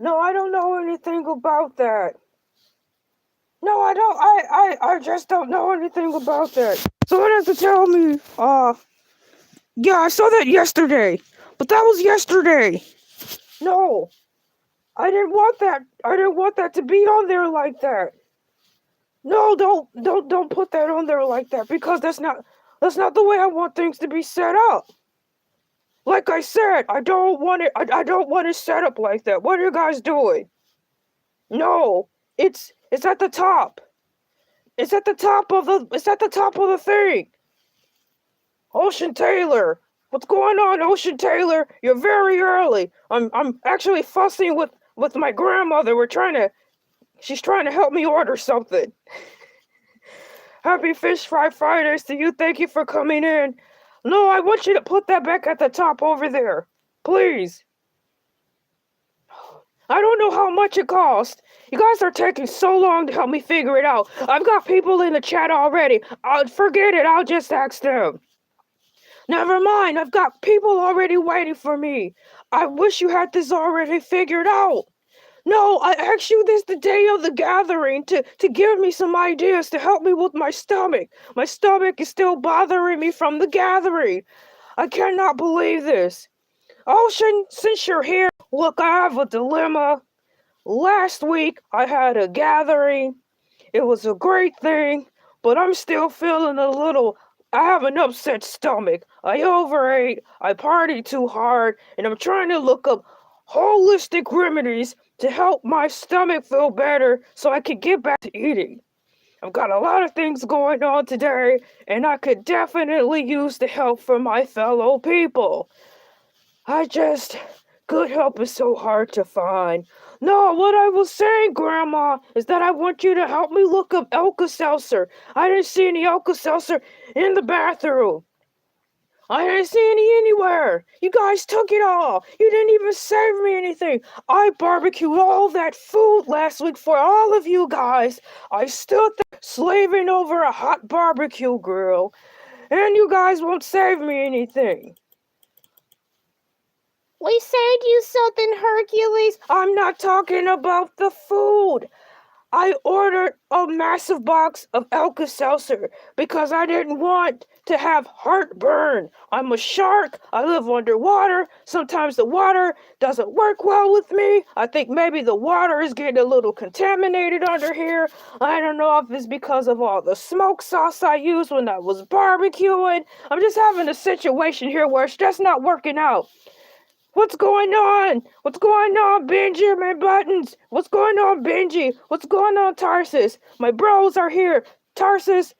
No, I don't know anything about that. No, I don't. I just don't know anything about that. Someone has to tell me. Yeah, I saw that yesterday, but that was yesterday. No, I didn't want that. I didn't want that to be on there like that. No, don't put that on there like that because that's not the way I want things to be set up. Like I said, I don't want it. I don't want it set up like that. What are you guys doing? No, it's at the top. It's at the top of the thing. Ocean Taylor. What's going on, Ocean Taylor? You're very early. I'm actually fussing with my grandmother. She's trying to help me order something. Happy Fish Fry Fridays to you. Thank you for coming in. No, I want you to put that back at the top over there. Please. I don't know how much it cost. You guys are taking so long to help me figure it out. I've got people in the chat already. Forget it. I'll just ask them. Never mind. I've got people already waiting for me. I wish you had this already figured out. No, I asked you this the day of the gathering to give me some ideas to help me with my stomach. My stomach is still bothering me from the gathering. I cannot believe this. Ocean, since you're here, look, I have a dilemma. Last week, I had a gathering. It was a great thing, but I'm still feeling I have an upset stomach. I overate, I partied too hard, and I'm trying to look up holistic remedies to help my stomach feel better so I can get back to eating. I've got a lot of things going on today, and I could definitely use the help from my fellow people. Good help is so hard to find. No, what I was saying, Grandma, is that I want you to help me look up Alka-Seltzer. I didn't see any Alka-Seltzer in the bathroom. I didn't see any anywhere. You guys took it all. You didn't even save me anything. I barbecued all that food last week for all of you guys. I stood there slaving over a hot barbecue grill, and you guys won't save me anything. We saved you something, Hercules. I'm not talking about the food. I ordered a massive box of Alka-Seltzer because I didn't want to have heartburn. I'm a shark. I live underwater. Sometimes the water doesn't work well with me. I think maybe the water is getting a little contaminated under here. I don't know if it's because of all the smoke sauce I used when I was barbecuing. I'm just having a situation here where it's just not working out. What's going on? What's going on, Benjamin Buttons? What's going on, Benji? What's going on, Tarsus? My bros are here. Tarsus,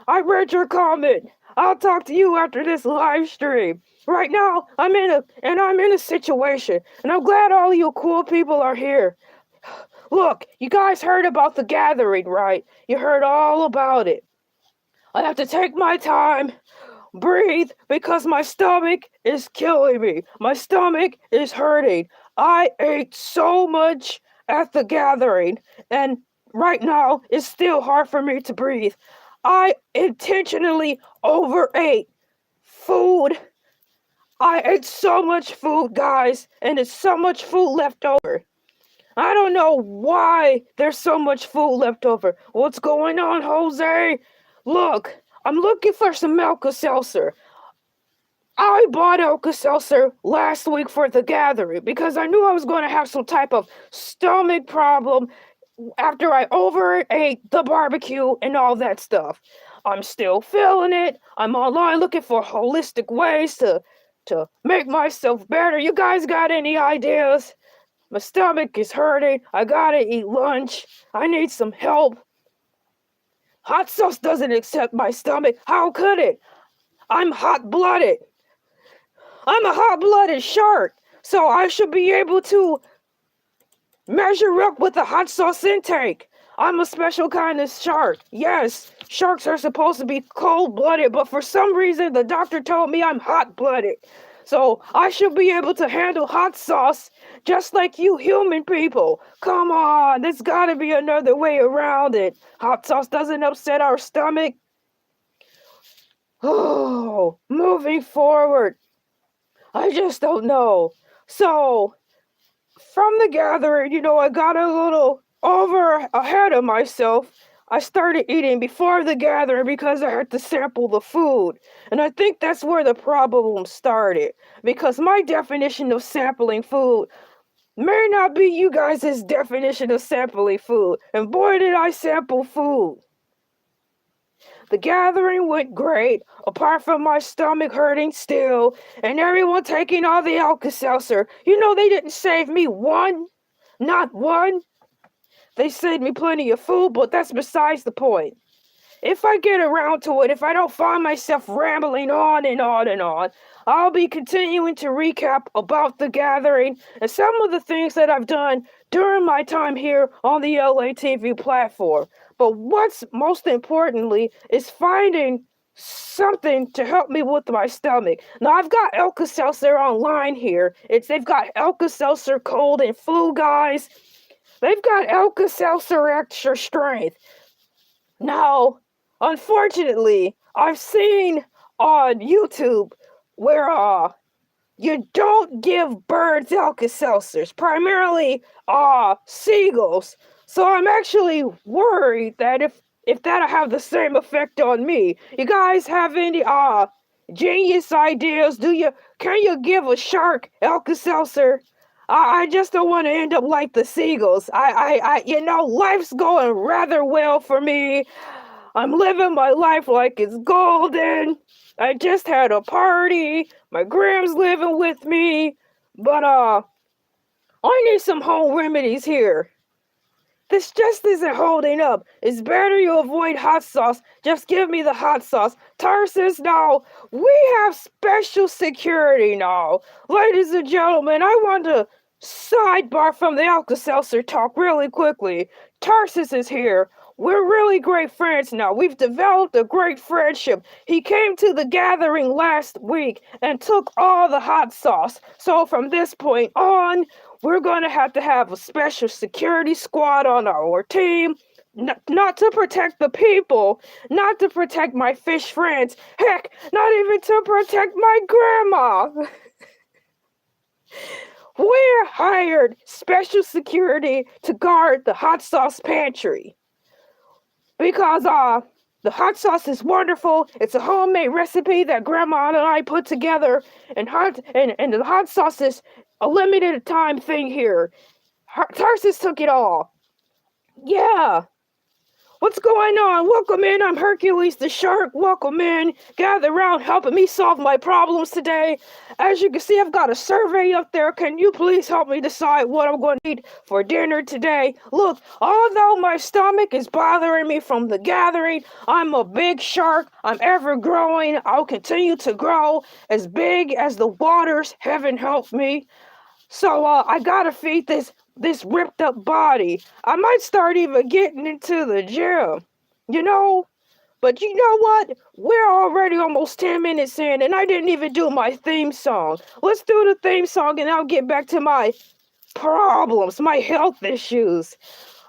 I read your comment. I'll talk to you after this live stream. Right now, I'm in a situation, and I'm glad all you cool people are here. Look, you guys heard about the gathering, right? You heard all about it. I have to take my time, breathe, because my stomach is killing me. My stomach is hurting. I ate so much at the gathering, and right now it's still hard for me to breathe. I intentionally overate food. I ate so much food, guys, and there's so much food left over. I don't know why there's so much food left over. What's going on, Jose? Look, I'm looking for some Alka-Seltzer. I bought Alka-Seltzer last week for the gathering because I knew I was going to have some type of stomach problem after I overate the barbecue and all that stuff. I'm still feeling it. I'm online looking for holistic ways to make myself better. You guys got any ideas? My stomach is hurting. I gotta eat lunch. I need some help. Hot sauce doesn't accept my stomach. How could it? I'm hot-blooded. I'm a hot-blooded shark, so I should be able to measure up with the hot sauce intake. I'm a special kind of shark. Yes, sharks are supposed to be cold-blooded, but for some reason the doctor told me I'm hot-blooded. So I should be able to handle hot sauce just like you human people. Come on, there's gotta be another way around it. Hot sauce doesn't upset our stomach. Oh, moving forward. I just don't know. So, from the gathering, I got a little over ahead of myself. I started eating before the gathering because I had to sample the food. And I think that's where the problem started. Because my definition of sampling food may not be you guys' definition of sampling food. And boy, did I sample food. The gathering went great, apart from my stomach hurting still, and everyone taking all the Alka-Seltzer. They didn't save me one. Not one. They saved me plenty of food, but that's besides the point. If I get around to it, if I don't find myself rambling on and on and on, I'll be continuing to recap about the gathering and some of the things that I've done during my time here on the LA TV platform. But what's most importantly is finding something to help me with my stomach. Now, I've got Alka-Seltzer online here. They've got Alka-Seltzer cold and flu, guys. They've got Alka-Seltzer extra strength. Now, unfortunately, I've seen on YouTube where you don't give birds Alka-Seltzers, primarily seagulls. So I'm actually worried that if that'll have the same effect on me. You guys have any genius ideas? Can you give a shark Alka-Seltzer? I just don't want to end up like the seagulls. Life's going rather well for me. I'm living my life like it's golden. I just had a party. My Gram's living with me. But, I need some home remedies here. This just isn't holding up. It's better you avoid hot sauce. Just give me the hot sauce. Tarsus, now, we have special security now. Ladies and gentlemen, I want to sidebar from the Alka-Seltzer talk really quickly. Tarsus is here. We're really great friends now. We've developed a great friendship. He came to the gathering last week and took all the hot sauce. So from this point on, we're going to have a special security squad on our team. Not to protect the people, not to protect my fish friends. Heck, not even to protect my grandma. We're hired special security to guard the hot sauce pantry. Because the hot sauce is wonderful. It's a homemade recipe that Grandma and I put together, and the hot sauce is a limited time thing here. Tarsus took it all. Yeah. What's going on? Welcome in. I'm Hercules the Shark. Welcome in. Gather around helping me solve my problems today. As you can see, I've got a survey up there. Can you please help me decide what I'm going to eat for dinner today? Look, although my stomach is bothering me from the gathering, I'm a big shark. I'm ever growing. I'll continue to grow as big as the waters. Heaven help me. So I gotta feed this ripped up body. I might start even getting into the gym, But you know what? We're already almost 10 minutes in, and I didn't even do my theme song. Let's do the theme song, and I'll get back to my problems, my health issues.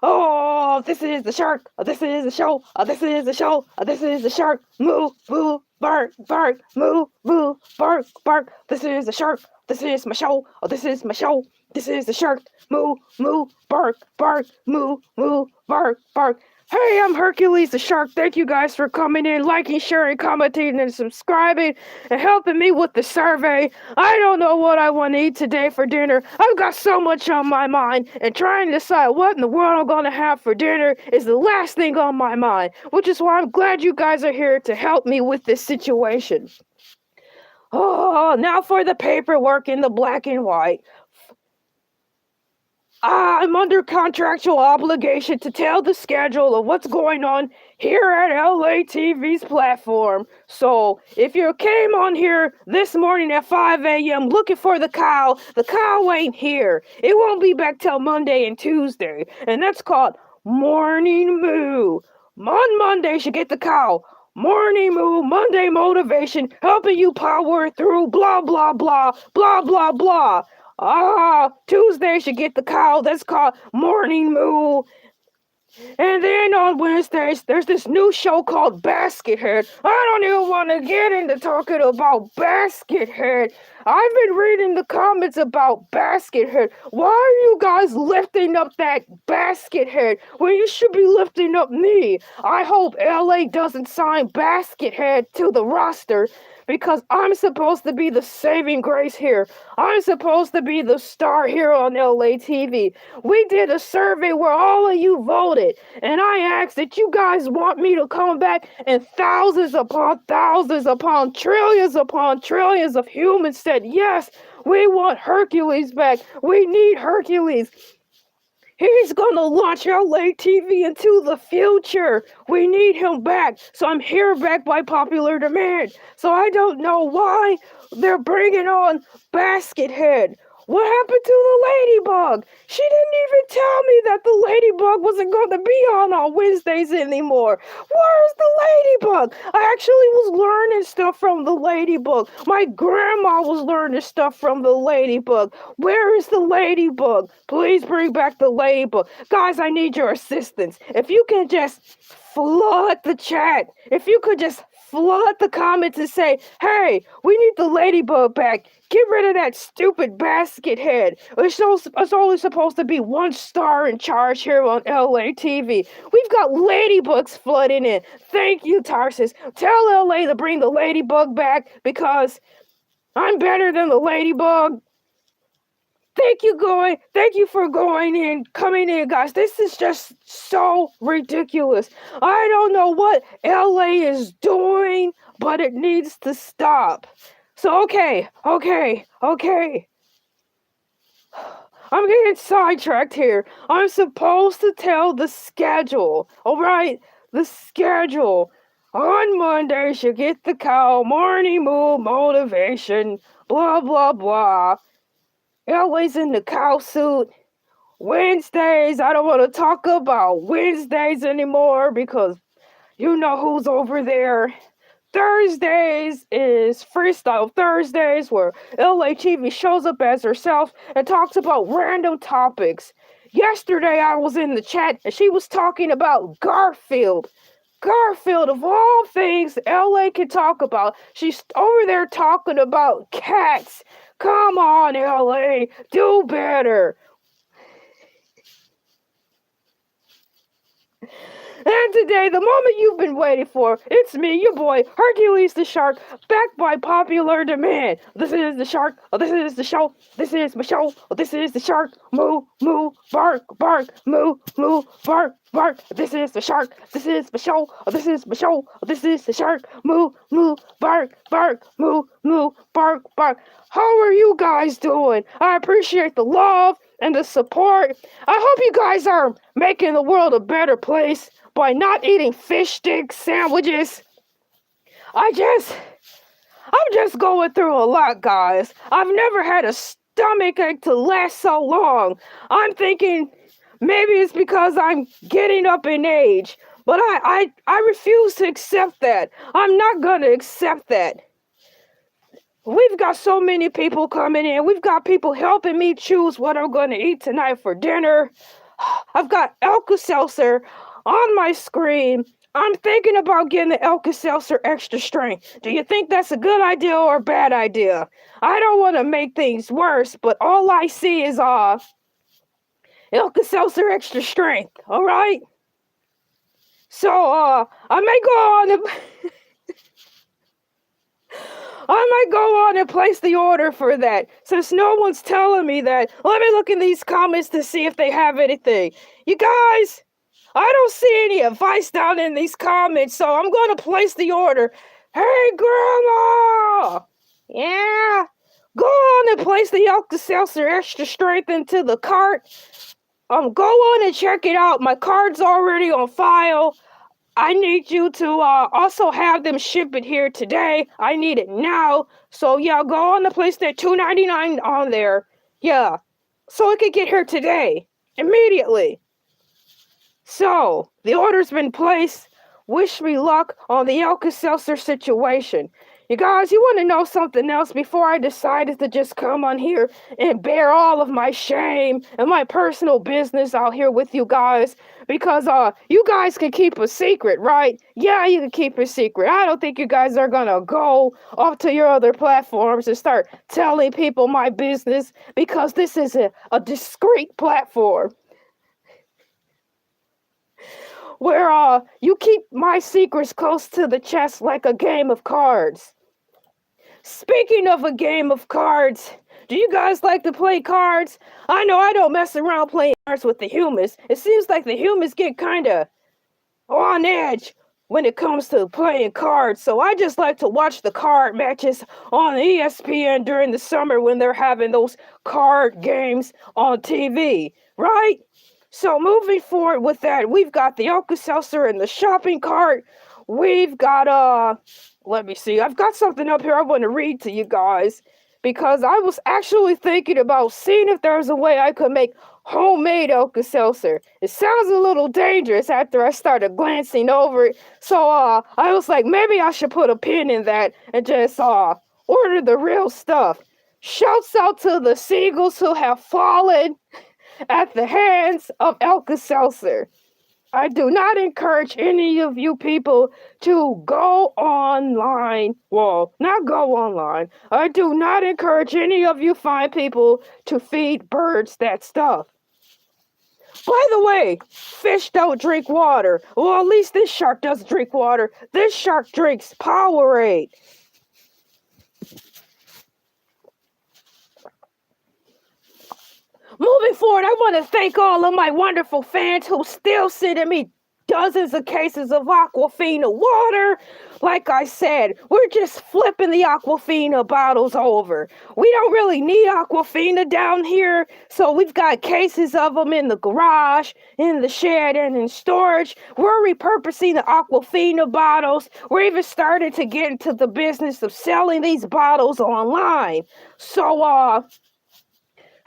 Oh, this is the shark. This is the show. This is the show. This is the shark. Moo, moo, bark, bark. Moo, moo, bark, bark. This is the shark. This is my show. This is my show. This is the shark. Moo, moo, bark, bark. Moo, moo, bark, bark. Hey, I'm Hercules the Shark. Thank you guys for coming in, liking, sharing, commenting, and subscribing, and helping me with the survey. I don't know what I want to eat today for dinner. I've got so much on my mind, and trying to decide what in the world I'm going to have for dinner is the last thing on my mind, which is why I'm glad you guys are here to help me with this situation. Oh, now for the paperwork in the black and white. I'm under contractual obligation to tell the schedule of what's going on here at LA TV's platform. So, if you came on here this morning at 5 a.m. looking for the cow ain't here. It won't be back till Monday and Tuesday. And that's called Morning Moo. On Monday, you get the cow. Morning Moo, Monday motivation, helping you power through blah, blah, blah, blah, blah, blah. Tuesday should get the cow. That's called Morning Moo. And then on Wednesdays, there's this new show called Baskethead. I don't even want to get into talking about Baskethead. I've been reading the comments about Baskethead. Why are you guys lifting up that Baskethead when you should be lifting up me? I hope LA doesn't sign Baskethead to the roster because I'm supposed to be the saving grace here. I'm supposed to be the star here on LA TV. We did a survey where all of you voted, and I asked that you guys want me to come back, and thousands upon trillions of humans said yes, we want Hercules back. We need Hercules. He's gonna launch LA TV into the future. We need him back. So I'm here back by popular demand. So I don't know why they're bringing on Baskethead. What happened to the Ladybug? She didn't even tell me that the Ladybug wasn't going to be on Wednesdays anymore. Where's the Ladybug? I actually was learning stuff from the Ladybug. My grandma was learning stuff from the Ladybug. Where is the Ladybug? Please bring back the Ladybug. Guys, I need your assistance. If you can just flood the chat. If you could just flood the comments and say, hey, we need the Ladybug back. Get rid of that stupid Baskethead. It's only supposed to be one star in charge here on LA TV. We've got ladybugs flooding in. Thank you, Tarsus. Tell LA to bring the Ladybug back because I'm better than the Ladybug. Thank you for coming in, guys. This is just so ridiculous. I don't know what LA is doing, but it needs to stop. So, okay. I'm getting sidetracked here. I'm supposed to tell the schedule, alright? The schedule. On Mondays, you get the cow, morning moo, motivation, blah, blah, blah. LA's in the cow suit. Wednesdays, I don't want to talk about Wednesdays anymore because you know who's over there. Thursdays is Freestyle Thursdays where Elay TV shows up as herself and talks about random topics. Yesterday I was in the chat and she was talking about Garfield. Garfield, of all things LA can talk about, she's over there talking about cats. Come on, LA, do better. And today, the moment you've been waiting for, it's me, your boy, Hercules the Shark, back by popular demand. This is the shark, this is the show, this is my show, this is the shark, moo, moo, bark, bark, moo, moo, bark, bark. This is the shark, this is my show, this is my show, this is the shark, moo, moo, bark, bark, moo, moo, bark, bark. How are you guys doing? I appreciate the love and the support. I hope you guys are making the world a better place by not eating fish stick sandwiches. I'm just going through a lot, guys. I've never had a stomach ache to last so long. I'm thinking maybe it's because I'm getting up in age, but I refuse to accept that. I'm not gonna accept that. We've got so many people coming in. We've got people helping me choose what I'm going to eat tonight for dinner. I've got Alka-Seltzer on my screen. I'm thinking about getting the Alka-Seltzer extra strength. Do you think that's a good idea or a bad idea? I don't want to make things worse, but all I see is Alka-Seltzer extra strength, all right? So, I may go on and I might go on and place the order for that. Since no one's telling me that, let me look in these comments to see if they have anything. You guys, I don't see any advice down in these comments, so I'm going to place the order. Hey, Grandma! Yeah? Go on and place the Alka-Seltzer extra strength into the cart. Go on and check it out. My card's already on file. I need you to also have them ship it here today. I need it now. So yeah, go on to place that $2.99 on there. Yeah. So it can get here today. Immediately. So, the order's been placed. Wish me luck on the Alka-Seltzer situation. You guys, you want to know something else before I decided to just come on here and bear all of my shame and my personal business out here with you guys? Because you guys can keep a secret, right? Yeah, you can keep a secret. I don't think you guys are gonna go off to your other platforms and start telling people my business because this is a discreet platform where you keep my secrets close to the chest like a game of cards. Speaking of a game of cards, do you guys like to play cards? I know I don't mess around playing cards with the humans. It seems like the humans get kind of on edge when it comes to playing cards. So I just like to watch the card matches on ESPN during the summer when they're having those card games on TV, right? So moving forward with that, we've got the Alka-Seltzer in the shopping cart. We've got let me see. I've got something up here I want to read to you guys because I was actually thinking about seeing if there's a way I could make homemade Alka-Seltzer. It sounds a little dangerous after I started glancing over it. So I was like, maybe I should put a pin in that and just order the real stuff. Shouts out to the seagulls who have fallen at the hands of Alka-Seltzer. I do not encourage any of you people to go online. Well, not go online. I do not encourage any of you fine people to feed birds that stuff. By the way, fish don't drink water. Well, at least this shark doesn't drink water. This shark drinks Powerade. Moving forward, I want to thank all of my wonderful fans who still sending me dozens of cases of Aquafina water. Like I said, we're just flipping the Aquafina bottles over. We don't really need Aquafina down here, so we've got cases of them in the garage, in the shed, and in storage. We're repurposing the Aquafina bottles. We're even starting to get into the business of selling these bottles online. So,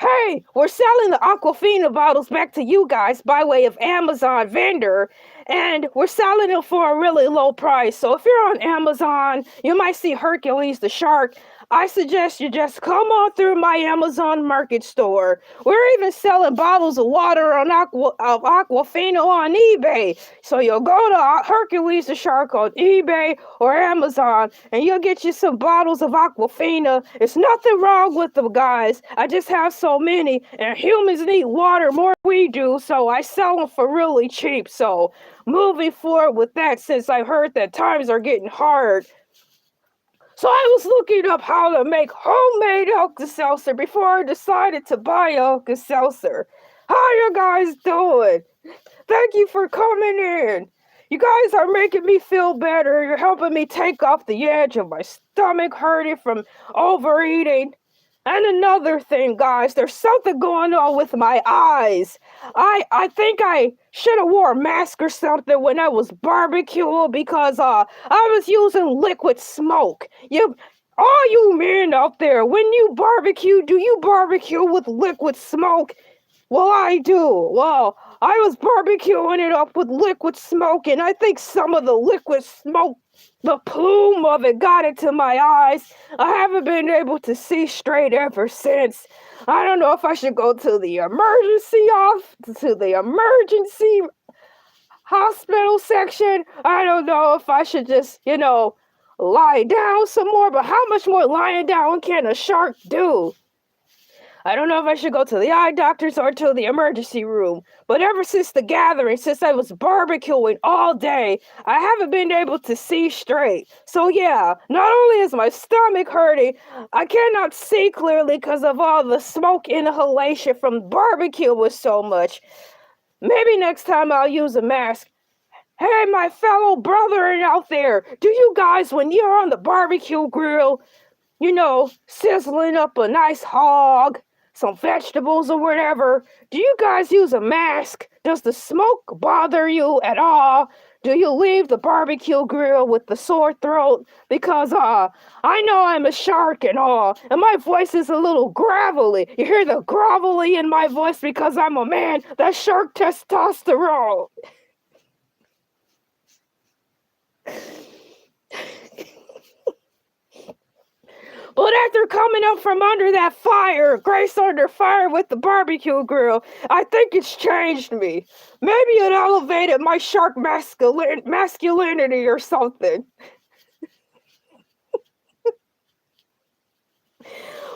hey, we're selling the Aquafina bottles back to you guys by way of Amazon vendor, and we're selling them for a really low price. So if you're on Amazon, you might see Hercules the shark. I suggest you just come on through my Amazon Market store. We're even selling bottles of water on Aquafina on eBay. So you'll go to Hercules the shark on eBay or Amazon, and you'll get you some bottles of Aquafina. It's nothing wrong with them, guys. I just have so many, and humans need water more than we do, so I sell them for really cheap. So moving forward with that, since I heard that times are getting hard, so I was looking up how to make homemade Alka-Seltzer before I decided to buy Alka-Seltzer. How you guys doing? Thank you for coming in. You guys are making me feel better. You're helping me take off the edge of my stomach hurting from overeating. And another thing, guys, there's something going on with my eyes. I think I should have wore a mask or something when I was barbecuing because I was using liquid smoke. All you men out there, when you barbecue, do you barbecue with liquid smoke? Well, I do. Well, I was barbecuing it up with liquid smoke, and I think some of the liquid smoke, the plume of it got into my eyes. I haven't been able to see straight ever since. I don't know if I should go to the emergency hospital section. I don't know if I should just, lie down some more, but how much more lying down can a shark do? I don't know if I should go to the eye doctors or to the emergency room, but ever since the gathering, since I was barbecuing all day, I haven't been able to see straight. So yeah, not only is my stomach hurting, I cannot see clearly because of all the smoke inhalation from barbecue was so much. Maybe next time I'll use a mask. Hey, my fellow brethren out there, do you guys, when you're on the barbecue grill, sizzling up a nice hog, some vegetables or whatever, do you guys use a mask? Does the smoke bother you at all? Do you leave the barbecue grill with the sore throat? Because I know I'm a shark and all, and my voice is a little gravelly. You hear the gravelly in my voice because I'm a man. That's shark testosterone. But after coming up from under that fire, Grace under fire with the barbecue grill, I think it's changed me. Maybe it elevated my shark masculinity or something.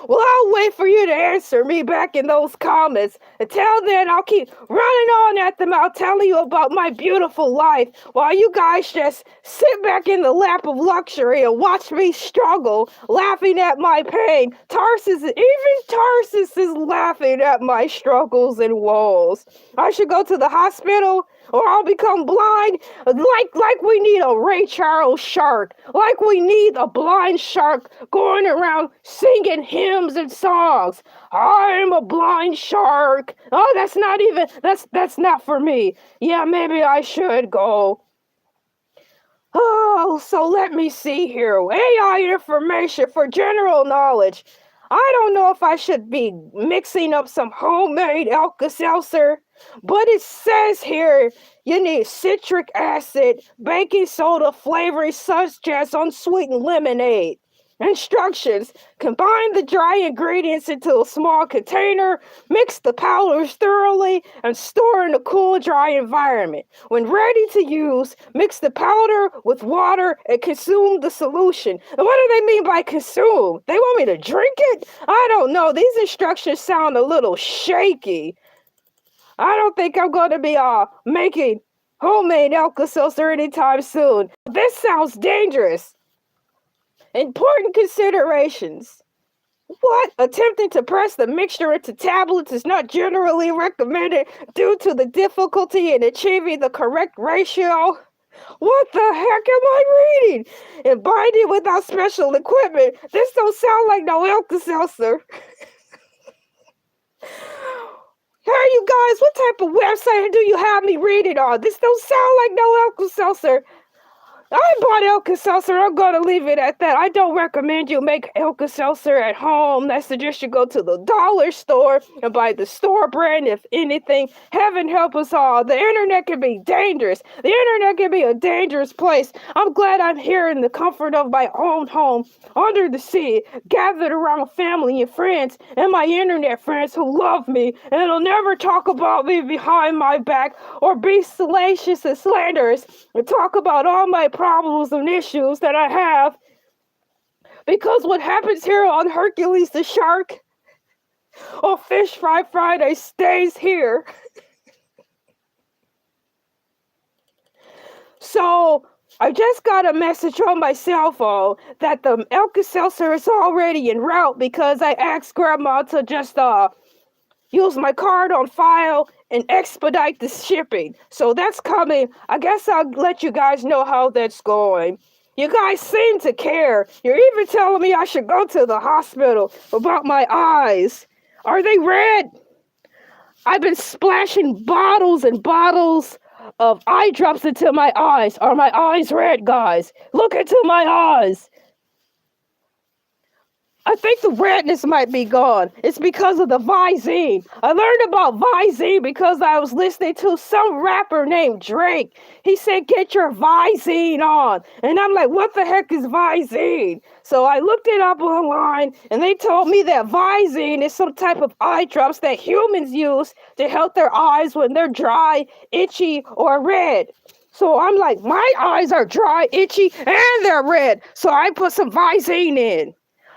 Well, I'll wait for you to answer me back in those comments. Until then, I'll keep running on at them. I'll tell you about my beautiful life while you guys just sit back in the lap of luxury and watch me struggle, laughing at my pain. Even Tarsus is laughing at my struggles and woes. I should go to the hospital or I'll become blind like we need a Ray Charles shark, like we need a blind shark going around singing hymns and songs. I'm a blind shark. Oh, that's not for me. Yeah, maybe I should go. Oh, so let me see here. AI information for general knowledge. I don't know if I should be mixing up some homemade Alka-Seltzer, but it says here you need citric acid, baking soda flavoring such as unsweetened lemonade. Instructions: combine the dry ingredients into a small container, mix the powders thoroughly, and store in a cool, dry environment. When ready to use, mix the powder with water and consume the solution. And what do they mean by consume? They want me to drink it? I don't know. These instructions sound a little shaky. I don't think I'm going to be making homemade Alka-Seltzer anytime soon. This sounds dangerous. Important considerations. What? Attempting to press the mixture into tablets is not generally recommended due to the difficulty in achieving the correct ratio. What the heck am I reading? And binding without special equipment. This don't sound like no Alka-Seltzer. Hey, you guys, what type of website do you have me reading on? This don't sound like no Alka-Seltzer. I bought Alka-Seltzer. I'm going to leave it at that. I don't recommend you make Alka-Seltzer at home. I suggest you go to the dollar store and buy the store brand, if anything. Heaven help us all. The internet can be dangerous. The internet can be a dangerous place. I'm glad I'm here in the comfort of my own home, under the sea, gathered around family and friends, and my internet friends who love me and will never talk about me behind my back or be salacious and slanderous and talk about all my problems and issues that I have, because what happens here on Hercules the Shark or Fish Fry Friday stays here. So I just got a message on my cell phone that the Alka-Seltzer is already en route because I asked Grandma to just use my card on file and expedite the shipping. So that's coming. I guess I'll let you guys know how that's going. You guys seem to care. You're even telling me I should go to the hospital about my eyes. Are they red? I've been splashing bottles and bottles of eye drops into my eyes. Are my eyes red, guys? Look into my eyes. I think the redness might be gone. It's because of the Visine. I learned about Visine because I was listening to some rapper named Drake. He said, get your Visine on. And I'm like, what the heck is Visine? So I looked it up online, and they told me that Visine is some type of eye drops that humans use to help their eyes when they're dry, itchy, or red. So I'm like, my eyes are dry, itchy, and they're red. So I put some Visine in.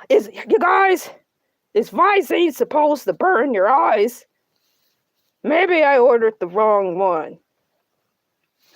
You guys, is Visine supposed to burn your eyes? Maybe I ordered the wrong one.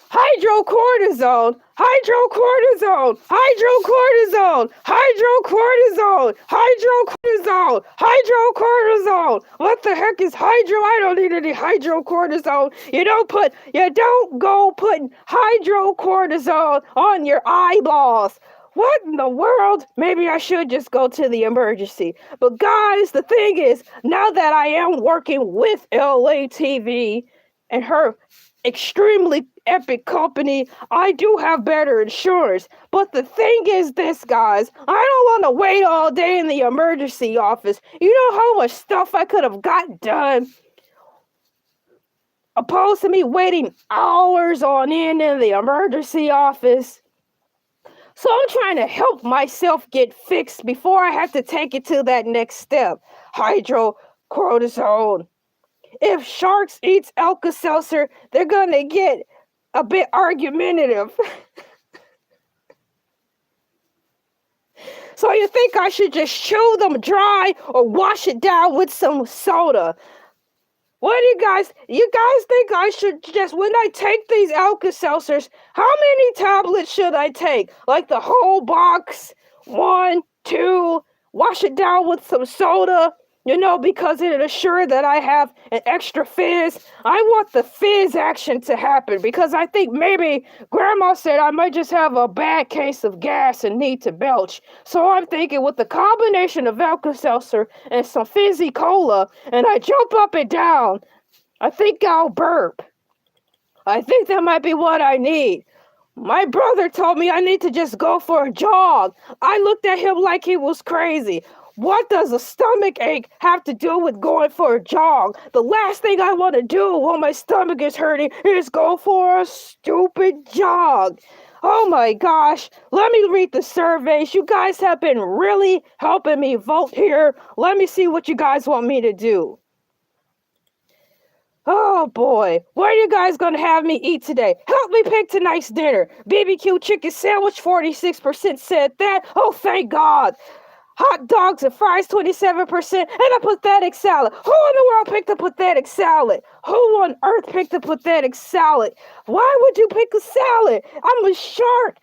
Hydrocortisone, hydrocortisone, hydrocortisone, hydrocortisone, hydrocortisone, hydrocortisone. What the heck is hydro? I don't need any hydrocortisone. You don't go putting hydrocortisone on your eyeballs. What in the world? Maybe I should just go to the emergency. But guys, the thing is, now that I am working with Elay TV and her extremely epic company, I do have better insurance. But the thing is this, guys, I don't want to wait all day in the emergency office. You know how much stuff I could have got done opposed to me waiting hours on end in the emergency office? So I'm trying to help myself get fixed before I have to take it to that next step. Hydrocortisone. If sharks eats Alka-Seltzer, they're gonna get a bit argumentative. So you think I should just chew them dry or wash it down with some soda? What do you guys think I should just, when I take these Alka-Seltzers, how many tablets should I take? Like the whole box? 1, 2, wash it down with some soda, because it'll assure that I have an extra fizz. I want the fizz action to happen because I think maybe Grandma said I might just have a bad case of gas and need to belch. So I'm thinking with the combination of Alka-Seltzer and some fizzy cola, and I jump up and down, I think I'll burp. I think that might be what I need. My brother told me I need to just go for a jog. I looked at him like he was crazy. What does a stomach ache have to do with going for a jog? The last thing I want to do when my stomach is hurting is go for a stupid jog. Oh my gosh, let me read the surveys. You guys have been really helping me vote here. Let me see what you guys want me to do. Oh boy, what are you guys gonna have me eat today? Help me pick tonight's dinner. BBQ chicken sandwich, 46% said that. Oh, thank God. Hot dogs and fries, 27%, and a pathetic salad. Who in the world picked a pathetic salad? Who on earth picked a pathetic salad? Why would you pick a salad? I'm a shark.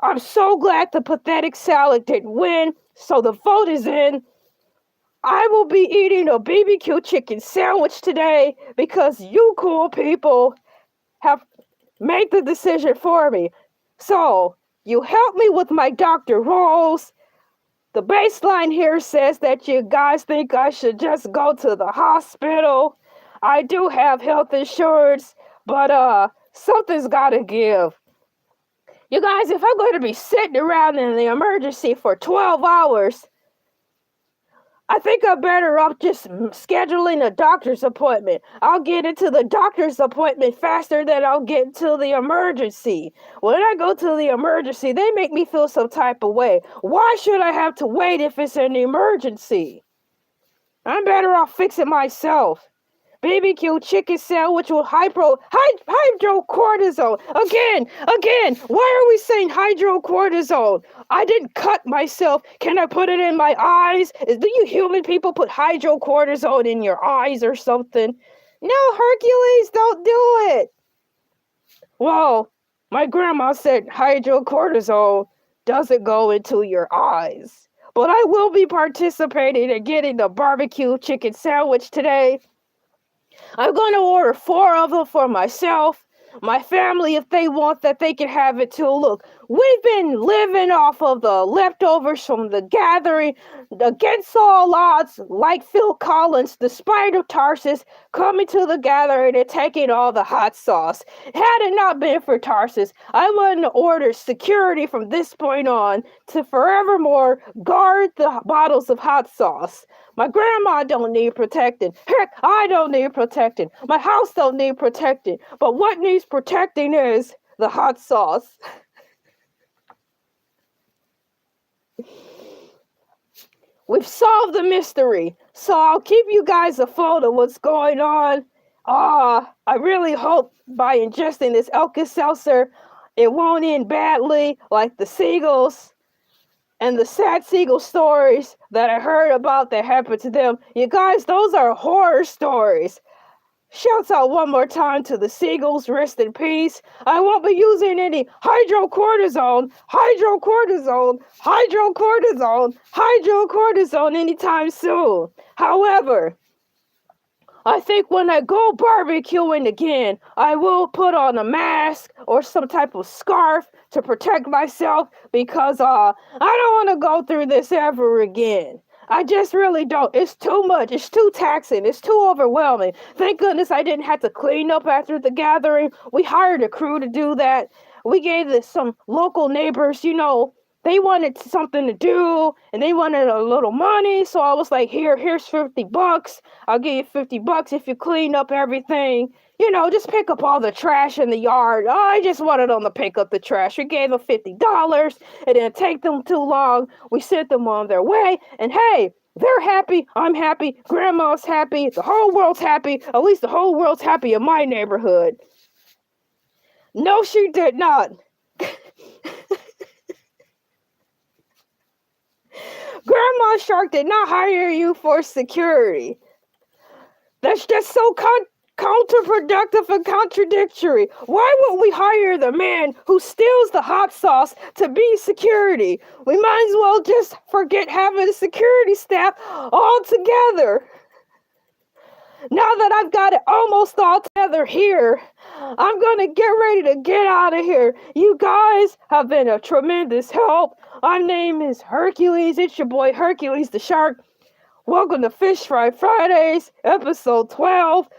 I'm so glad the pathetic salad didn't win, so the vote is in. I will be eating a BBQ chicken sandwich today because you cool people have made the decision for me. So, you help me with my Dr. Rolls. The baseline here says that you guys think I should just go to the hospital. I do have health insurance, but something's gotta give. You guys, if I'm going to be sitting around in the emergency for 12 hours, I think I'm better off just scheduling a doctor's appointment. I'll get into the doctor's appointment faster than I'll get into the emergency. When I go to the emergency, they make me feel some type of way. Why should I have to wait if it's an emergency? I'm better off fixing myself. BBQ chicken sandwich with hydrocortisone. Again, why are we saying hydrocortisone? I didn't cut myself. Can I put it in my eyes? Do you human people put hydrocortisone in your eyes or something? No, Hercules, don't do it. Well, my grandma said hydrocortisone doesn't go into your eyes. But I will be participating in getting the barbecue chicken sandwich today. I'm going to order 4 of them for myself. My family, if they want that, they can have it too. Look, we've been living off of the leftovers from the gathering. Against all odds, like Phil Collins, the Spider of Tarsus, coming to the gathering and taking all the hot sauce. Had it not been for Tarsus, I wouldn't have ordered security from this point on to forevermore guard the bottles of hot sauce. My grandma don't need protecting. Heck, I don't need protecting. My house don't need protecting. But what needs protecting is the hot sauce. We've solved the mystery, so I'll keep you guys afloat of what's going on. I really hope by ingesting this Alka-Seltzer, it won't end badly like the seagulls. And the sad seagull stories that I heard about that happened to them. You guys, those are horror stories. Shouts out one more time to the seagulls, rest in peace. I won't be using any hydrocortisone anytime soon. However, I think when I go barbecuing again, I will put on a mask or some type of scarf to protect myself because I don't want to go through this ever again. I just really don't. It's too much. It's too taxing. It's too overwhelming. Thank goodness I didn't have to clean up after the gathering. We hired a crew to do that. We gave this some local neighbors, they wanted something to do and they wanted a little money. So I was like, here's $50. I'll give you $50 if you clean up everything. just pick up all the trash in the yard. I just wanted them to pick up the trash. We gave them $50. It didn't take them too long. We sent them on their way. And hey, they're happy. I'm happy. Grandma's happy. The whole world's happy. At least the whole world's happy in my neighborhood. No, she did not. Grandma Shark did not hire you for security. That's just so counterproductive and contradictory. Why would we hire the man who steals the hot sauce to be security? We might as well just forget having a security staff altogether. Now that I've got it almost all together here, I'm gonna get ready to get out of here. You guys have been a tremendous help. My name is Hercules. It's your boy Hercules the Shark. Welcome to Fish Fry Fridays, episode 12.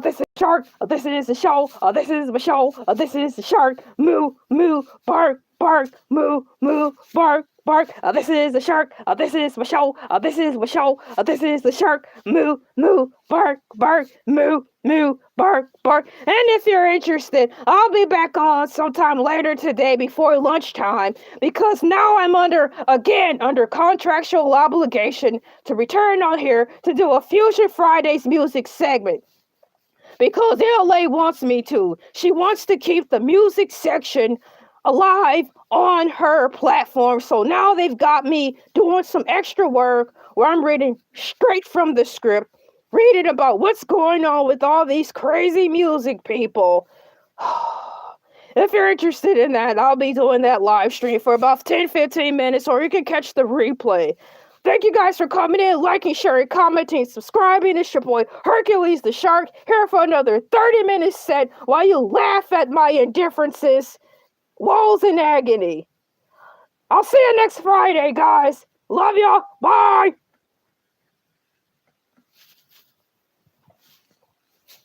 This is Shark. This is the show. This is my show. This is the Shark. Moo, moo, bark, bark, moo, moo, bark, bark. This is the Shark. This is my show. This is my show. This is the Shark. Moo, moo, bark, bark, moo, moo, bark, bark. And if you're interested, I'll be back on sometime later today before lunchtime, because now I'm under contractual obligation to return on here to do a Fusion Fridays music segment. Because LA wants me to. She wants to keep the music section alive on her platform. So now they've got me doing some extra work where I'm reading straight from the script, reading about what's going on with all these crazy music people. If you're interested in that, I'll be doing that live stream for about 10-15 minutes, or you can catch the replay. Thank you guys for coming in, liking, sharing, commenting, subscribing. It's your boy Hercules the Shark, here for another 30-minute set while you laugh at my indifferences, woes, and agony. I'll see you next Friday, guys. Love y'all. Bye.